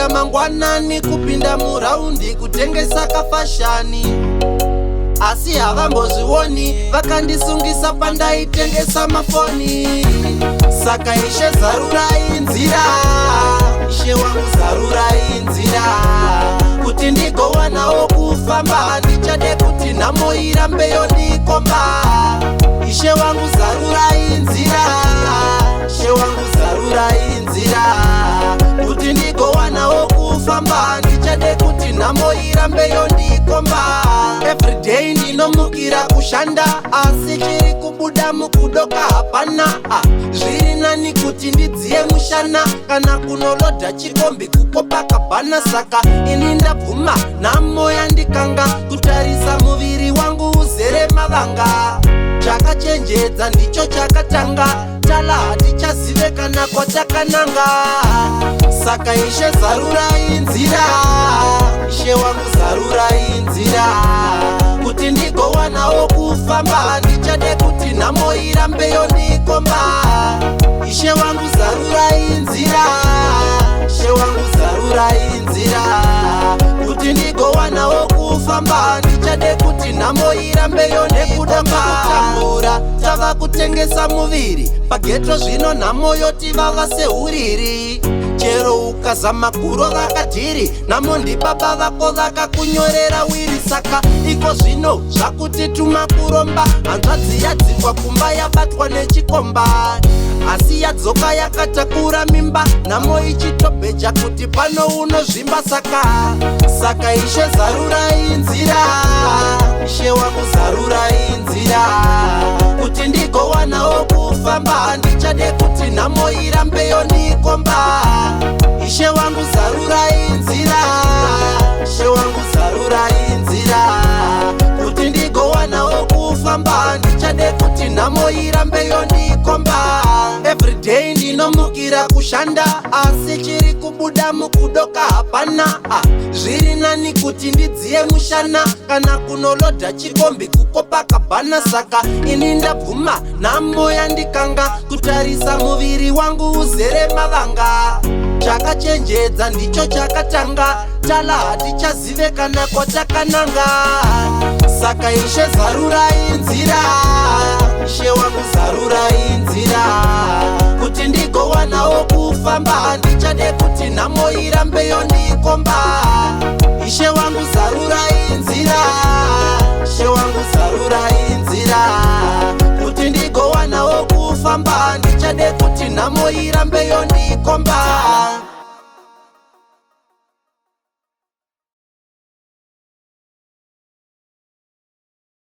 ndamuka mangwanani kupinda muraundi kutengesa kafashani, asi havambozvioni vakandisungisa pandaitengesa mafoni. Saka Ishe zarurai nzira, Ishe wangu zarurai nzira, kuti ndigowanawo kufamba, ndichade kuti nhamo irambe yondikomba. Ishe wangu zarurai nzira, Ishe wangu zarurai nzira, kuti ndigowanawo kufamba, ndichade kuti nhamo irambe yondikomba. Everyday ndinomukira kushanda, asi chiri kubuda mukudoka hapana. Zviri nani kuti ndidziye mushana, kana kunolodha chikombi kukopa kabhana. Saka ini ndabvuma nhamo yandikanga, kutarisa muviri wangu uzere mavanga. Chakachenjedza ndicho chakatanga, tala hatichazive kana kwatakananga. Saka Ishe zarurai nzira, Ishe wangu zarurai nzira, kuti ndigowanawo kufamba, ndichade kuti nhamo irambe yondikomba. Ishe wangu zarurai nzira, Ishe wangu zarurai nzira, kuti ndigowanawo kufamba, ndichade kuti nhamo irambe yondikomba. Tava kutengesa muviri pageto, zvino nhamo yotivava seuriri. Chero ukazama kurova kadhiri, nhamo ndibaba vako vakakunyorera wiri. Saka iko zvino zvakuti tuma kuromba, hanzvadzi yadzingwa kumba yabatwa nechikomba, asi yadzoka yakatakura mimba, nhamo ichitobheja kuti pano unozvimba. Saka Ishe zarurai nzira, Ishe wangu zarurai nzira, kuti ndigowanawo kufamba, ndichade kuti nhamo irambe yondikomba. Ishe wangu zarurai nzira, Ishe wangu zarurai nzira, kuti ndigowanawo kufamba, ndichade kuti nhamo irambe yondikomba. Everyday ndinomukira kushanda, asi chiri kubuda mukudoka hapana. Zviri nani kuti ndidziye mushana, kana kunolodha chikombi kukopa kabhana. Saka ini ndabvuma nhamo yandikanga, kutarisa muviri wangu uzere mavanga. Chakachenjedza ndicho chakatanga, tala hatichazive kana kwatakananga. Saka Ishe zarurai nzira, Ishe wangu zarurai nzira, kuti ndigowanawo kufamba, ndichade kuti nhamo irambe yondikomba. Ishe wangu zarurai nzira, Ishe wangu zarurai nzira, kuti ndigowanawo kufamba, ndichade kuti nhamo irambe yondikomba.